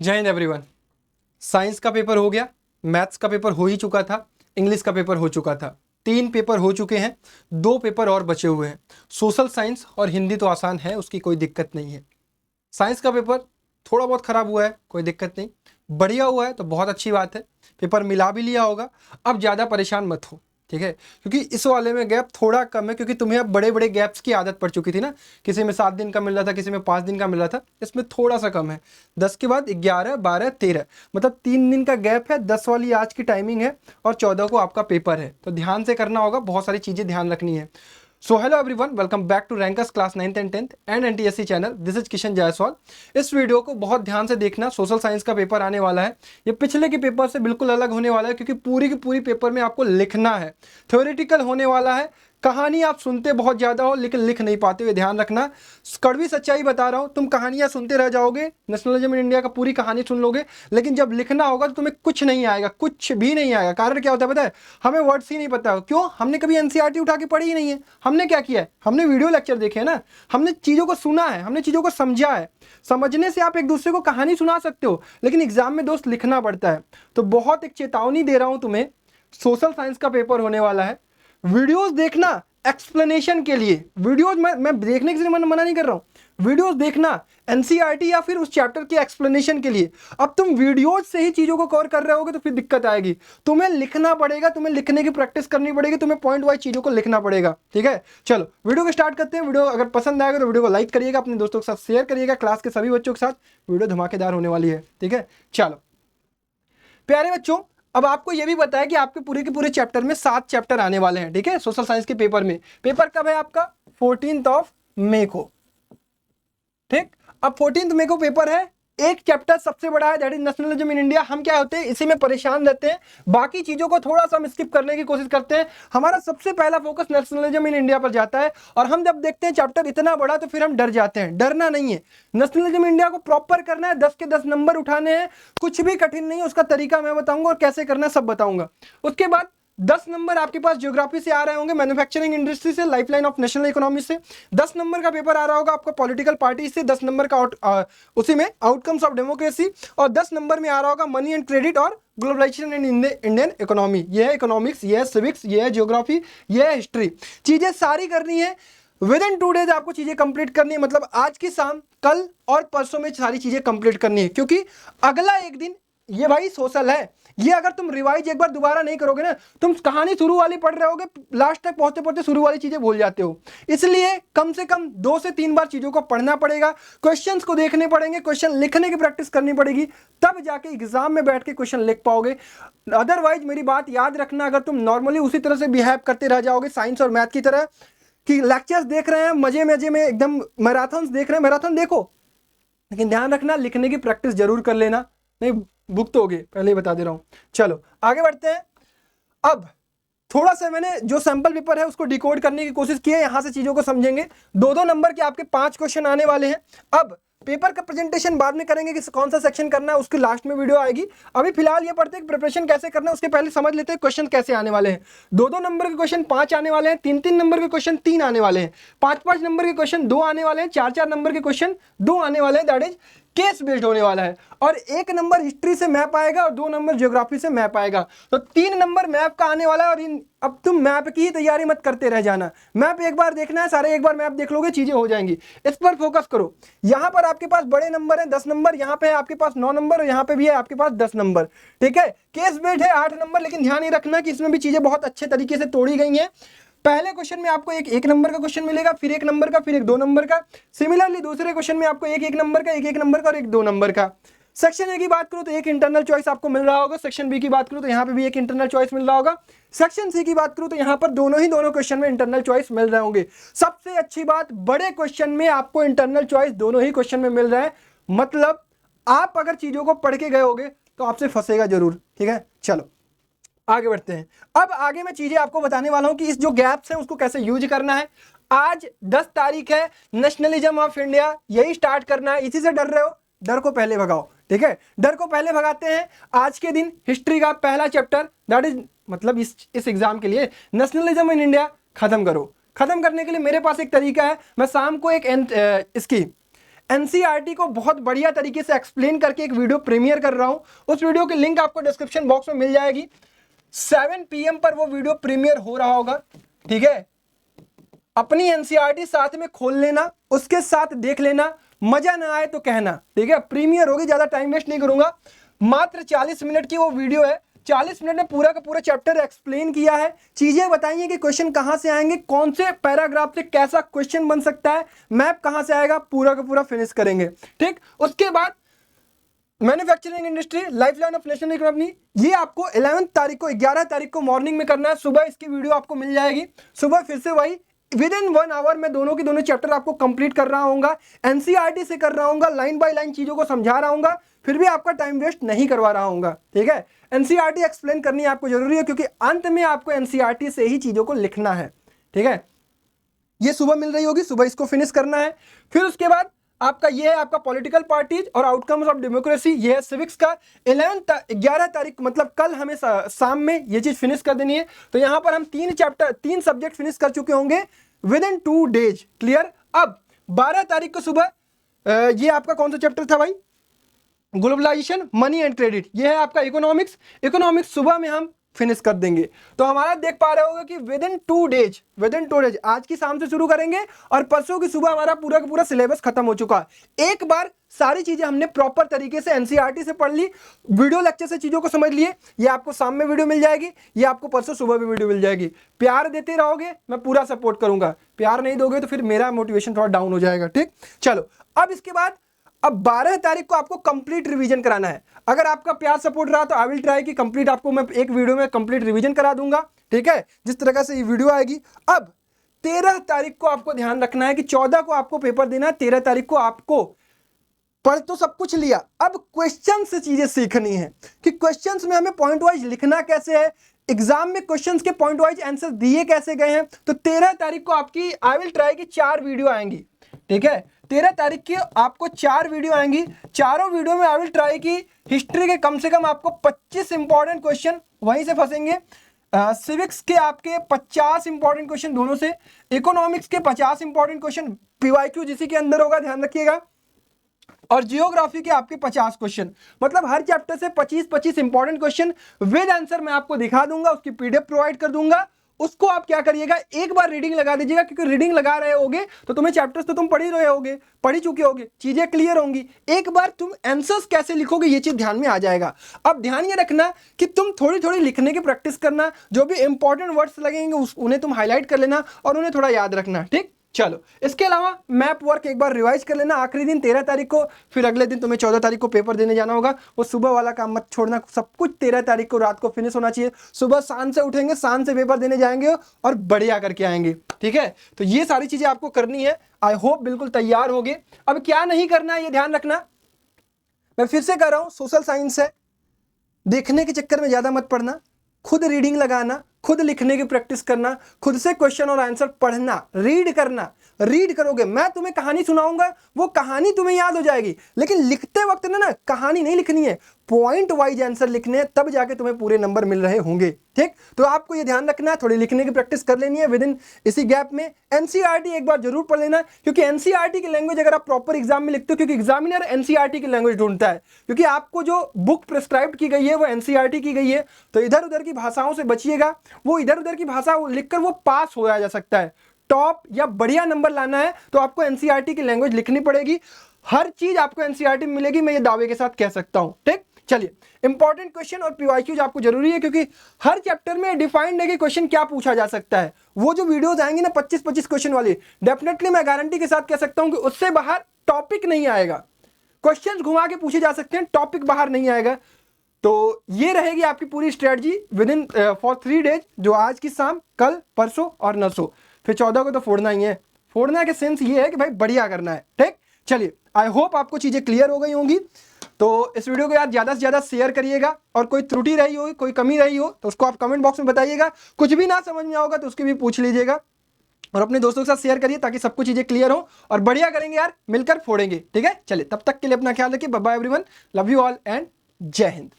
जय Hind everyone. Science का paper हो गया, मैथ्स का पेपर हो ही चुका था, इंग्लिश का पेपर हो चुका था। 3 पेपर हो चुके हैं, 2 पेपर और बचे हुए हैं। सोशल साइंस और हिंदी तो आसान है, उसकी कोई दिक्कत नहीं है। साइंस का पेपर थोड़ा बहुत खराब हुआ है, कोई दिक्कत नहीं। बढ़िया हुआ है तो बहुत अच्छी बात है, पेपर मिला भी लिया होगा। अब ज़्यादा परेशान मत हो, ठीक है, क्योंकि इस वाले में गैप थोड़ा कम है, क्योंकि तुम्हें अब बड़े बड़े गैप्स की आदत पड़ चुकी थी ना। किसी में 7 दिन का मिल रहा था, किसी में 5 दिन का मिल रहा था, इसमें थोड़ा सा कम है। 10 के बाद 11, 12, 13, मतलब 3 दिन का गैप है। 10 वाली आज की टाइमिंग है और 14 को आपका पेपर है, तो ध्यान से करना होगा, बहुत सारी चीज़ें ध्यान रखनी है। So hello everyone, welcome back to rankers class 9th and 10th and NTSC channel. This is Kishan Jaiswal. इस वीडियो को बहुत ध्यान से देखना, सोशल साइंस का पेपर आने वाला है। ये पिछले के पेपर से बिल्कुल अलग होने वाला है, क्योंकि पूरी की पूरी पेपर में आपको लिखना है। थ्योरेटिकल होने वाला है। कहानी आप सुनते बहुत ज़्यादा हो लेकिन लिख नहीं पाते हुए, ध्यान रखना। कड़वी सच्चाई बता रहा हूँ, तुम कहानियाँ सुनते रह जाओगे, नेशनलिज्म इन इंडिया का पूरी कहानी सुन लोगे, लेकिन जब लिखना होगा तो तुम्हें कुछ नहीं आएगा, कुछ भी नहीं आएगा। कारण क्या होता है पता है? हमें वर्ड्स ही नहीं पता। क्यों? हमने कभी एनसीईआरटी उठा के पढ़ी ही नहीं है। हमने क्या किया है? हमने वीडियो लेक्चर देखे हैं ना, हमने चीज़ों को सुना है, हमने चीज़ों को समझा है। समझने से आप एक दूसरे को कहानी सुना सकते हो, लेकिन एग्जाम में दोस्त लिखना पड़ता है। तो बहुत एक चेतावनी दे रहा हूँ तुम्हें, सोशल साइंस का पेपर होने वाला है। वीडियोस देखना एक्सप्लेनेशन के लिए। वीडियोस मैं देखने के लिए मना नहीं कर रहा हूं, वीडियोस देखना एनसीईआरटी या फिर उस चैप्टर के एक्सप्लेनेशन के लिए। अब तुम वीडियोस से ही चीजों को कवर कर रहे होगे तो फिर दिक्कत आएगी। तुम्हें लिखना पड़ेगा, तुम्हें लिखने की प्रैक्टिस करनी पड़ेगी, तुम्हें पॉइंट वाइज चीजों को लिखना पड़ेगा, ठीक है। चलो वीडियो को स्टार्ट करते हैं। वीडियो अगर पसंद आएगा तो वीडियो को लाइक करिएगा, अपने दोस्तों के साथ शेयर करिएगा, क्लास के सभी बच्चों के साथ। वीडियो धमाकेदार होने वाली है, ठीक है। चलो प्यारे बच्चों, अब आपको यह भी पता है कि आपके पूरे के पूरे चैप्टर में 7 चैप्टर आने वाले हैं, ठीक है, सोशल साइंस के पेपर में। पेपर कब है आपका? 14 मई को, ठीक। अब 14 मई को पेपर है। एक चैप्टर सबसे बड़ा है, that is nationalism in India. हम क्या होते हैं, इसी में परेशान रहते हैं, बाकी चीजों को थोड़ा सा हम स्किप करने की कोशिश करते हैं। हमारा सबसे पहला फोकस नेशनलिज्म इन इंडिया पर जाता है, और हम जब देखते हैं चैप्टर इतना बड़ा तो फिर हम डर जाते हैं। डरना नहीं है, नेशनलिज्म इंडिया को प्रॉपर करना है, 10 के 10 नंबर उठाने हैं। कुछ भी कठिन नहीं है, उसका तरीका मैं बताऊंगा और कैसे करना है सब बताऊंगा। उसके बाद 10 नंबर आपके पास ज्योग्राफी से आ रहे होंगे, मैन्युफैक्चरिंग इंडस्ट्री से, लाइफलाइन ऑफ नेशनल इकोनॉमी से। 10 नंबर का पेपर आ रहा होगा आपका पॉलिटिकल पार्टी से, 10 नंबर का उसी में आउटकम्स ऑफ डेमोक्रेसी, और 10 नंबर में आ रहा होगा मनी एंड क्रेडिट और ग्लोबलाइजेशन इन इंडियन इकोनॉमी। ये है इकोनॉमिक्स, ये है सिविक्स, ये है ज्योग्राफी, ये है हिस्ट्री। चीजें सारी करनी है विद इन 2 डेज, आपको चीजें कंप्लीट करनी है। मतलब आज की शाम, कल और परसों में सारी चीजें कंप्लीट करनी है, क्योंकि अगला एक दिन ये भाई सोशल है। ये अगर तुम रिवाइज एक बार दोबारा नहीं करोगे ना, तुम कहानी शुरू वाली पढ़ रहे होगे, लास्ट तक पहुंचते पहुंचते शुरू वाली चीजें भूल जाते हो। इसलिए कम से कम 2 से 3 बार चीजों को पढ़ना पड़ेगा, क्वेश्चंस को देखने पड़ेंगे, क्वेश्चन लिखने की प्रैक्टिस करनी पड़ेगी, तब जाके एग्जाम में बैठ के क्वेश्चन लिख पाओगे। अदरवाइज मेरी बात याद रखना, अगर तुम नॉर्मली उसी तरह से बिहेव करते रह जाओगे साइंस और मैथ की तरह, कि लेक्चर्स देख रहे हैं मजे मजे में, एकदम मैराथन देख रहे हैं, मैराथन देखो, लेकिन ध्यान रखना लिखने की प्रैक्टिस जरूर कर लेना, नहीं भुगतोगे, पहले ही बता दे रहा हूं। चलो आगे बढ़ते हैं। अब थोड़ा सा मैंने जो सैंपल पेपर है उसको डिकोड करने की कोशिश की है, यहां से चीजों को समझेंगे। 2-2 नंबर के आपके 5 क्वेश्चन आने वाले हैं। अब पेपर का प्रेजेंटेशन बाद में करेंगे कि कौन सा सेक्शन करना है, उसकी लास्ट में वीडियो आएगी। अभी फिलहाल ये पढ़ते हैं प्रिपरेशन कैसे करना है, उसके पहले समझ लेते हैं क्वेश्चन कैसे आने वाले हैं। 2-2 नंबर के क्वेश्चन 5 आने वाले हैं, 3-3 नंबर के क्वेश्चन 3 आने वाले हैं, 5-5 नंबर के क्वेश्चन 2 आने वाले हैं, 4-4 नंबर के क्वेश्चन 2 आने वाले हैं। दैट इज केस बेस्ड होने वाला है, और 1 नंबर हिस्ट्री से मैप आएगा और 2 नंबर ज्योग्राफी से मैप आएगा। तो 3 नंबर मैप का आने वाला है। और अब तुम मैप की ही तैयारी मत करते रह जाना, मैप एक बार देखना है, सारे एक बार मैप देख लोगे चीजें हो जाएंगी। इस पर फोकस करो। यहां पर आपके पास बड़े नंबर है 10 नंबर, यहां पे है आपके पास 9 नंबर, और यहां पे भी है आपके पास 10 नंबर, ठीक है। केस बेस्ड है 8 नंबर, लेकिन ध्यान ये रखना कि इसमें भी चीजें बहुत अच्छे तरीके से तोड़ी गई हैं। पहले क्वेश्चन में आपको एक नंबर का क्वेश्चन मिलेगा, फिर 1 नंबर का, फिर एक 2 नंबर का। सिमिलरली दूसरे क्वेश्चन में आपको एक नंबर का, एक नंबर का और एक 2 नंबर का। सेक्शन ए की बात करूं तो एक इंटरनल चॉइस आपको मिल रहा होगा, सेक्शन बी की बात करूं तो यहां पे भी एक इंटरनल चॉइस मिल रहा होगा, सेक्शन सी की बात करूं तो यहां पर दोनों क्वेश्चन में इंटरनल चॉइस मिल रहे होंगे। सबसे अच्छी बात, बड़े क्वेश्चन में आपको इंटरनल चॉइस दोनों ही क्वेश्चन में मिल रहा है। मतलब आप अगर चीजों को पढ़ के गए होगे तो आपसे फंसेगा जरूर, ठीक है। चलो आगे बढ़ते हैं। अब आगे मैं चीजें आपको बताने वाला हूं कि इस जो गैप्स हैं उसको कैसे यूज करना है। आज 10 तारीख है, नेशनलिज्म ऑफ इंडिया यही स्टार्ट करना है। इसी से डर रहे हो, डर को पहले भगाओ, ठीक है, डर को पहले भगाते हैं। आज के दिन हिस्ट्री का पहला चैप्टर, दैट इज मतलब इस एग्जाम के लिए नेशनलिज्म इन इंडिया खत्म करो। खत्म करने के लिए मेरे पास एक तरीका है, मैं शाम को एक इसकी एनसीईआरटी को बहुत बढ़िया तरीके से एक्सप्लेन करके एक वीडियो प्रीमियर कर रहा हूं। उस वीडियो की लिंक आपको डिस्क्रिप्शन बॉक्स में मिल जाएगी। 7 PM पर वो वीडियो प्रीमियर हो रहा होगा, ठीक है। अपनी एनसीईआरटी साथ में खोल लेना, उसके साथ देख लेना, मजा ना आए तो कहना, ठीक है। प्रीमियर होगी, ज्यादा टाइम वेस्ट नहीं करूंगा। मात्र 40 मिनट की वो वीडियो है। 40 मिनट में पूरा का पूरा चैप्टर एक्सप्लेन किया है, चीजें बताई हैं कि क्वेश्चन कहां से आएंगे, कौन से पैराग्राफ से कैसा क्वेश्चन बन सकता है, मैप कहां से आएगा, पूरा का पूरा फिनिश करेंगे, ठीक। उसके बाद manufacturing industry, lifeline of national economy, ये आपको 11 तारीख को 11 तारीख को मॉर्निंग में करना है। सुबह इसकी वीडियो आपको मिल जाएगी। सुबह फिर से वही विद इन 1 आवर में दोनों की दोनों चैप्टर आपको कंप्लीट कर रहा हूँ, एनसीईआरटी से कर रहा हूँ, लाइन बाय लाइन चीजों को समझा रहा हूँ, फिर भी आपका टाइम वेस्ट नहीं करवा रहा हूँ, ठीक है। एनसीईआरटी एक्सप्लेन करनी आपको जरूरी है, क्योंकि अंत में आपको एनसीईआरटी से ही चीजों को लिखना है, ठीक है। ये सुबह मिल रही होगी, सुबह इसको फिनिश करना है। फिर उसके बाद आपका ये है आपका पॉलिटिकल पार्टीज और आउटकम्स ऑफ डेमोक्रेसी, ये है सिविक्स का। 11 तारीख मतलब कल हमें शाम में ये चीज फिनिश कर देनी है। तो यहां पर हम 3 सब्जेक्ट फिनिश कर चुके होंगे विद इन 2 डेज, क्लियर। अब 12 तारीख को सुबह ये आपका कौन सा चैप्टर था भाई, ग्लोबलाइजेशन, मनी एंड क्रेडिट, ये है आपका इकोनॉमिक्स सुबह में हम फिनिश कर देंगे। तो हमारा देख पा रहे होगा कि विद इन 2 डेज आज की शाम से शुरू करेंगे और परसों की सुबह हमारा पूरा का पूरा सिलेबस खत्म हो चुका है। एक बार सारी चीजें हमने प्रॉपर तरीके से एनसीईआरटी से पढ़ ली, वीडियो लेक्चर से चीजों को समझ लिए। ये आपको शाम में वीडियो मिल जाएगी, ये आपको परसों सुबह भी वीडियो मिल जाएगी। प्यार देते रहोगे, मैं पूरा सपोर्ट करूंगा। प्यार नहीं दोगे तो फिर मेरा मोटिवेशन थोड़ा डाउन हो जाएगा, ठीक। चलो, अब इसके बाद अब 12 तारीख को आपको कंप्लीट रिवीजन कराना है। अगर आपका प्यार सपोर्ट रहा तो आई विल ट्राई कि कंप्लीट आपको मैं एक वीडियो में कंप्लीट रिवीजन करा दूंगा, ठीक है, जिस तरह से ये वीडियो आएगी। अब 13 तारीख को आपको ध्यान रखना है कि 14 को आपको पेपर देना है, 13 तारीख को आपको पढ़ तो सब कुछ लिया, अब क्वेश्चन से चीजें सीखनी है कि क्वेश्चंस में हमें पॉइंट वाइज लिखना कैसे है, एग्जाम में क्वेश्चंस के पॉइंट वाइज आंसर दिए कैसे गए हैं। तो 13 तारीख को आपकी आई विल ट्राई की 4 वीडियो आएंगी, ठीक है। 13 तारीख की आपको 4 वीडियो आएंगी। चारों वीडियो में आई विल ट्राई की हिस्ट्री के कम से कम आपको 25 इंपॉर्टेंट क्वेश्चन वहीं से फंसेंगे, सिविक्स के आपके 50 इंपॉर्टेंट क्वेश्चन दोनों से, इकोनॉमिक्स के 50 इंपॉर्टेंट क्वेश्चन, पीवाईक्यू जिसी के अंदर होगा ध्यान रखिएगा, और जियोग्राफी के आपके 50 क्वेश्चन। मतलब हर चैप्टर से 25-25 इंपॉर्टेंट क्वेश्चन विद आंसर मैं आपको दिखा दूंगा, उसकी पीडीएफ प्रोवाइड कर दूंगा। उसको आप क्या करिएगा, एक बार रीडिंग लगा दीजिएगा, क्योंकि रीडिंग लगा रहे होगे तो तुम्हें चैप्टर्स तो तुम पढ़ ही रहे होगे, पढ़ ही चुके होगे, चीजें क्लियर होंगी। एक बार तुम आंसर्स कैसे लिखोगे ये चीज ध्यान में आ जाएगा। अब ध्यान ये रखना कि तुम थोड़ी थोड़ी लिखने की प्रैक्टिस करना, जो भी इंपॉर्टेंट वर्ड्स लगेंगे उन्हें तुम हाईलाइट कर लेना और उन्हें थोड़ा याद रखना, ठीक। चलो, इसके अलावा मैप वर्क एक बार रिवाइज कर लेना आखिरी दिन 13 तारीख को। फिर अगले दिन तुम्हें 14 तारीख को पेपर देने जाना होगा। वो सुबह वाला काम मत छोड़ना, सब कुछ 13 तारीख को रात को फिनिश होना चाहिए। सुबह शान से उठेंगे, शान से पेपर देने जाएंगे और बढ़िया करके आएंगे, ठीक है। तो ये सारी चीजें आपको करनी है। आई होप बिल्कुल तैयार होगे। अब क्या नहीं करना है ये ध्यान रखना, मैं फिर से कह रहा हूं, सोशल साइंस है, देखने के चक्कर में ज्यादा मत पढ़ना, खुद रीडिंग लगाना, खुद लिखने की प्रैक्टिस करना, खुद से क्वेश्चन और आंसर पढ़ना, रीड करना। रीड करोगे, मैं तुम्हें कहानी सुनाऊंगा, वो कहानी तुम्हें याद हो जाएगी, लेकिन लिखते वक्त ना कहानी नहीं लिखनी है, पॉइंट वाइज आंसर लिखने हैं, तब जाके तुम्हें पूरे नंबर मिल रहे होंगे, ठीक। तो आपको ये ध्यान रखना है, थोड़ी लिखने की प्रैक्टिस कर लेनी है विद इन इसी गैप में। एनसीईआरटी एक बार जरूर पढ़ लेना, क्योंकि एनसीईआरटी की लैंग्वेज अगर आप प्रॉपर एग्जाम में लिखते हो, क्योंकि एग्जामिनर एनसीईआरटी की लैंग्वेज ढूंढता है, क्योंकि आपको जो बुक प्रिस्क्राइब की गई है वो एनसीईआरटी की गई है। तो इधर उधर की भाषाओं से बचिएगा, वो इधर उधर की भाषा लिखकर वो पास हो जा सकता है। टॉप या बढ़िया नंबर लाना है तो आपको एनसीईआरटी की लैंग्वेज लिखनी पड़ेगी। हर चीज आपको एनसीईआरटी में मिलेगी, मैं ये दावे के साथ कह सकता हूं, ठीक। चलिए, इंपॉर्टेंट क्वेश्चन और पीवाईक्यूज आपको जरूरी है, क्योंकि हर चैप्टर में डिफाइंड है कि क्वेश्चन क्या पूछा जा सकता है। वो जो वीडियोस आएंगी ना 25-25 क्वेश्चन वाली, डेफिनेटली मैं गारंटी के साथ कह सकता हूं कि उससे बाहर टॉपिक नहीं आएगा। क्वेश्चन घुमा के पूछे जा सकते हैं, टॉपिक बाहर नहीं आएगा। तो ये रहेगी आपकी पूरी strategy with in for 3 days, जो आज की शाम, कल, परसों और नरसों। फिर 14 को तो फोड़ना ही है। फोड़ना के सेंस ये है कि भाई बढ़िया करना है, ठीक। चलिए, आई होप आपको चीजें क्लियर हो गई होंगी। तो इस वीडियो को यार ज्यादा से ज्यादा शेयर करिएगा, और कोई त्रुटि रही हो, कोई कमी रही हो तो उसको आप कमेंट बॉक्स में बताइएगा। कुछ भी ना समझ में आओगा तो उसकी भी पूछ लीजिएगा, और अपने दोस्तों के साथ शेयर करिए ताकि सबको चीजें क्लियर हो और बढ़िया करेंगे यार, मिलकर फोड़ेंगे, ठीक है। चलिए, तब तक के लिए अपना ख्याल रखिए। Bye bye everyone, love you all and Jai Hind.